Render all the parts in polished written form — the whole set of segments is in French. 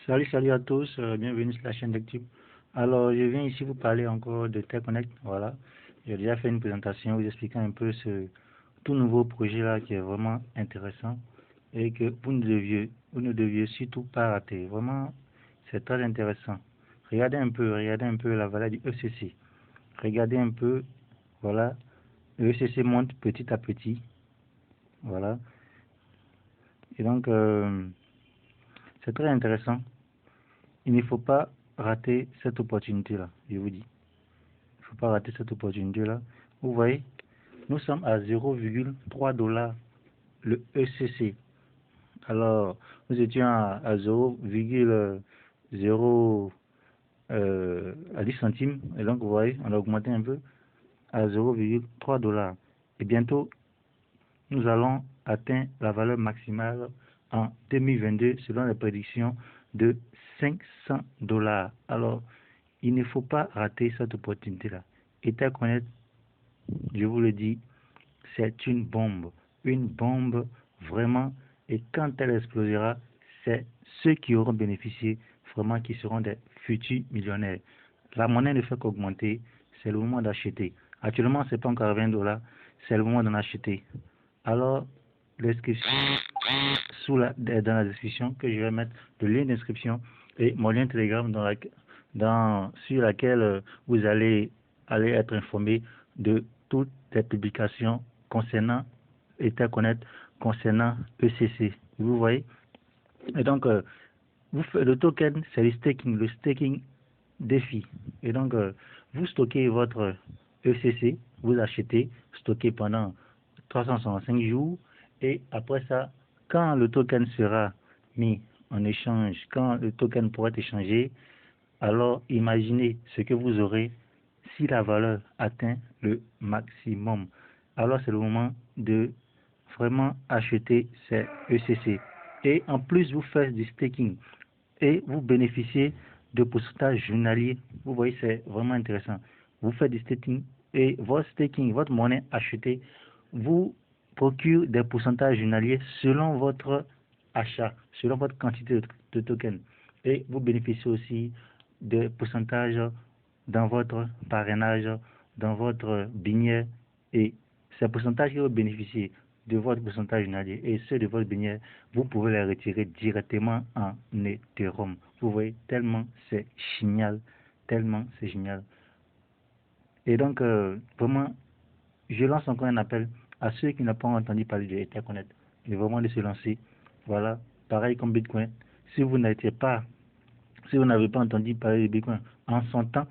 Salut à tous, bienvenue sur la chaîne d'Actube. Alors, je viens ici vous parler encore de TechConnect. Voilà, j'ai déjà fait une présentation vous expliquant un peu ce tout nouveau projet là qui est vraiment intéressant et que vous ne deviez surtout pas rater. Vraiment, c'est très intéressant. Regardez un peu la valeur du ECC. Regardez un peu, voilà, le ECC monte petit à petit. Voilà, et donc c'est très intéressant. Il ne faut pas rater cette opportunité-là, je vous dis. Il ne faut pas rater cette opportunité-là. Vous voyez, nous sommes à 0,3 dollars le ECC. Alors, nous étions à 0,0 à 10 centimes. Et donc, vous voyez, on a augmenté un peu à 0,3 dollars. Et bientôt, nous allons atteindre la valeur maximale en 2022 selon les prédictions de 500 dollars. Alors, il ne faut pas rater cette opportunité-là. Et TechConnect, je vous le dis, c'est une bombe vraiment. Et quand elle explosera, c'est ceux qui auront bénéficié vraiment qui seront des futurs millionnaires. La monnaie ne fait qu'augmenter, c'est le moment d'acheter. Actuellement, c'est pas encore 20 dollars, c'est le moment d'en acheter. Alors, l'inscription dans la description que je vais mettre le lien d'inscription et mon lien Telegram sur laquelle vous allez être informé de toutes les publications concernant Etherconnect, concernant ECC. Vous voyez? Et donc, le token, c'est le staking défi. Et donc, vous stockez votre ECC, vous achetez, stockez pendant 365 jours, et après ça, quand le token sera mis en échange, quand le token pourra être échangé, alors imaginez ce que vous aurez si la valeur atteint le maximum. Alors c'est le moment de vraiment acheter ces ECC. Et en plus, vous faites du staking et vous bénéficiez de pourcentages journaliers. Vous voyez, c'est vraiment intéressant. Vous faites du staking et votre staking, votre monnaie achetée, vous procure des pourcentages journaliers selon votre achat, selon votre quantité de tokens. Et vous bénéficiez aussi des pourcentages dans votre parrainage, dans votre binière. Et ces pourcentages que vous bénéficiez de votre pourcentage journalier et ceux de votre binière, vous pouvez les retirer directement en Ethereum. Vous voyez, tellement c'est génial, tellement c'est génial. Et donc, vraiment, je lance encore un appel à ceux qui n'ont pas entendu parler de Etherconnect, et vraiment de se lancer. Voilà, pareil comme Bitcoin. Si vous n'avez pas entendu parler de Bitcoin en son temps,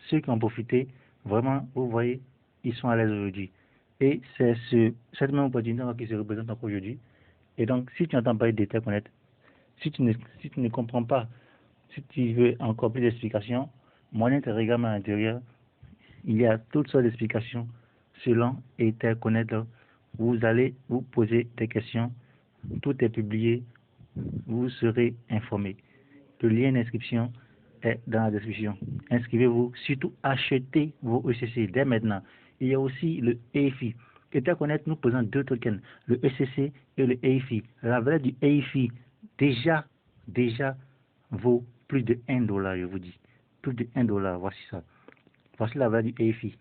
ceux qui ont profité, vraiment, vous voyez, ils sont à l'aise aujourd'hui. Et c'est cette même opportunité qui se représente encore aujourd'hui. Et donc, si tu n'entends pas d'Etherconnect, si tu ne comprends pas, si tu veux encore plus d'explications, mon Telegram à l'intérieur, il y a toutes sortes d'explications selon Etherconnect. Vous allez vous poser des questions, tout est publié, vous serez informé. Le lien d'inscription est dans la description. Inscrivez-vous, surtout achetez vos ECC dès maintenant. Il y a aussi le EIFI. Etherconnect nous présente deux tokens, le ECC et le EIFI. La valeur du EIFI déjà vaut plus de 1 dollar, je vous dis. Plus de 1 dollar, voici ça. Voici la valeur du EIFI.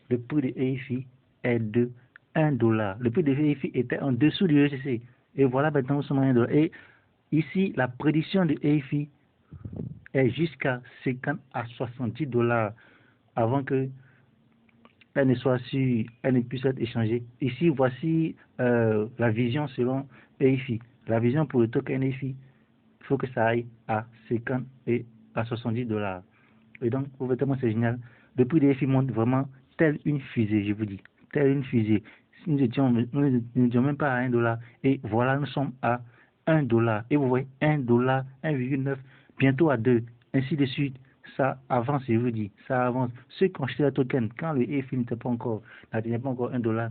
Le prix de EIFI est de 1 dollar. Le prix de EIFI était en dessous du ECC. Et voilà, maintenant nous sommes à 1 dollar. Et ici, la prédiction de EIFI est jusqu'à 50 à 70 dollars avant que elle ne puisse être échangée. Ici, voici la vision selon EIFI. La vision pour le token EIFI, il faut que ça aille à 50 et à 70 dollars. Et donc, vous voyez tellement c'est génial. Le prix des EIFI monte vraiment telle une fusée, je vous dis. Telle une fusée. Nous n'étions même pas à 1 dollar. Et voilà, nous sommes à 1 dollar. Et vous voyez, 1 dollar, 1,9, bientôt à 2. Ainsi de suite. Ça avance, je vous dis. Ça avance. Ceux qui ont acheté la token, quand le EIFI n'atteignait pas encore 1 dollar,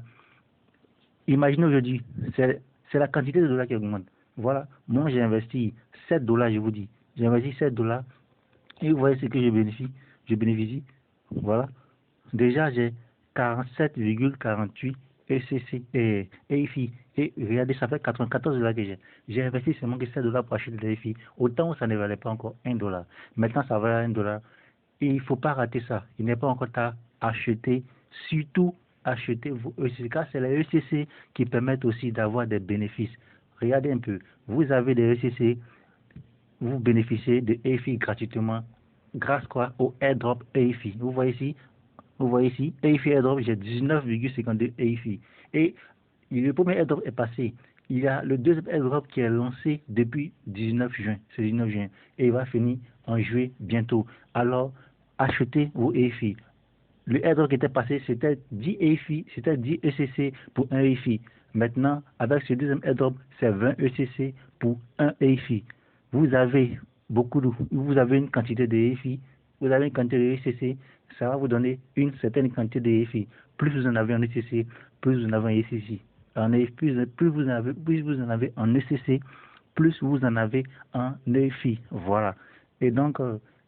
imaginez aujourd'hui, c'est la quantité de dollars qui augmente. Voilà, moi j'ai investi 7 dollars, je vous dis. J'ai investi 7 dollars et vous voyez ce que je bénéficie. Je bénéficie. Voilà. Déjà, j'ai 47,48 ECC et EIFI. Et regardez, ça fait 94 dollars que j'ai. J'ai investi seulement que 7 dollars pour acheter des EFI. Autant où ça ne valait pas encore 1 dollar. Maintenant, ça valait 1 dollar. Et il ne faut pas rater ça. Il n'est pas encore tard. Acheter, surtout acheter vos ECC. Car c'est les ECC qui permettent aussi d'avoir des bénéfices. Regardez un peu. Vous avez des ECC, vous bénéficiez de EFI gratuitement. Grâce quoi au airdrop EFI. Vous voyez ici, EFI airdrop, j'ai 19,52 EFI. Et le premier airdrop est passé. Il y a le deuxième airdrop qui est lancé depuis 19 juin. C'est 19 juin. Et il va finir en juillet bientôt. Alors, achetez vos EFI. Le airdrop qui était passé, c'était 10 EFI, c'était 10 ECC pour un EFI. Maintenant, avec ce deuxième airdrop, c'est 20 ECC pour un EFI. Vous avez vous avez une quantité de EFI, vous avez une quantité de ECC, ça va vous donner une certaine quantité de EFI. Plus vous en avez en ECC, plus vous en avez en ECC. Plus vous en avez en ECC, plus vous en avez en EFI. Voilà. Et donc,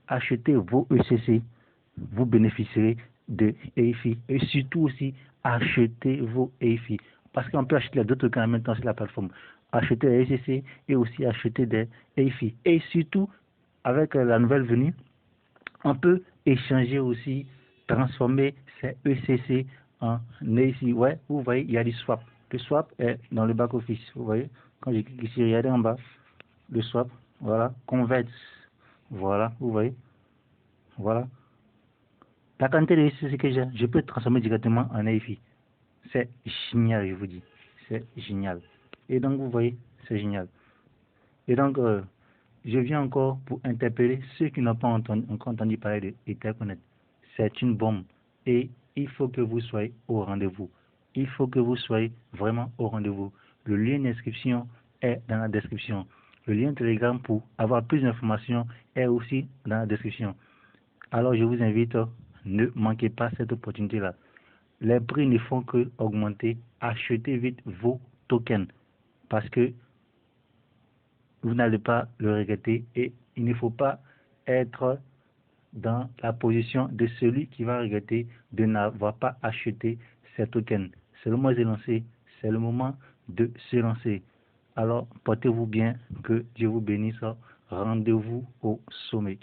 achetez vos ECC, vous bénéficierez de EFI. Et surtout aussi, achetez vos EFI. Parce qu'on peut acheter d'autres trucs en même temps sur la plateforme. Acheter des ECC et aussi acheter des EFI. Et surtout, avec la nouvelle venue, on peut échanger aussi, transformer ces ECC en EFI. Ouais, vous voyez, il y a du swap. Le swap est dans le back-office. Vous voyez, quand j'ai cliqué ici, regardez en bas, le swap, voilà, converts. Voilà, vous voyez, voilà. La quantité de ECC que j'ai, je peux transformer directement en EFI. C'est génial, je vous dis. C'est génial. Et donc, vous voyez, c'est génial. Et donc, je viens encore pour interpeller ceux qui n'ont pas encore entendu parler de Etherconnect. C'est une bombe. Et il faut que vous soyez au rendez-vous. Il faut que vous soyez vraiment au rendez-vous. Le lien d'inscription est dans la description. Le lien Telegram pour avoir plus d'informations est aussi dans la description. Alors, je vous invite, ne manquez pas cette opportunité-là. Les prix ne font que augmenter. Achetez vite vos tokens parce que vous n'allez pas le regretter et il ne faut pas être dans la position de celui qui va regretter de n'avoir pas acheté ces tokens. C'est le moment de se lancer, c'est le moment de se lancer. Alors, portez-vous bien, que Dieu vous bénisse. Rendez-vous au sommet.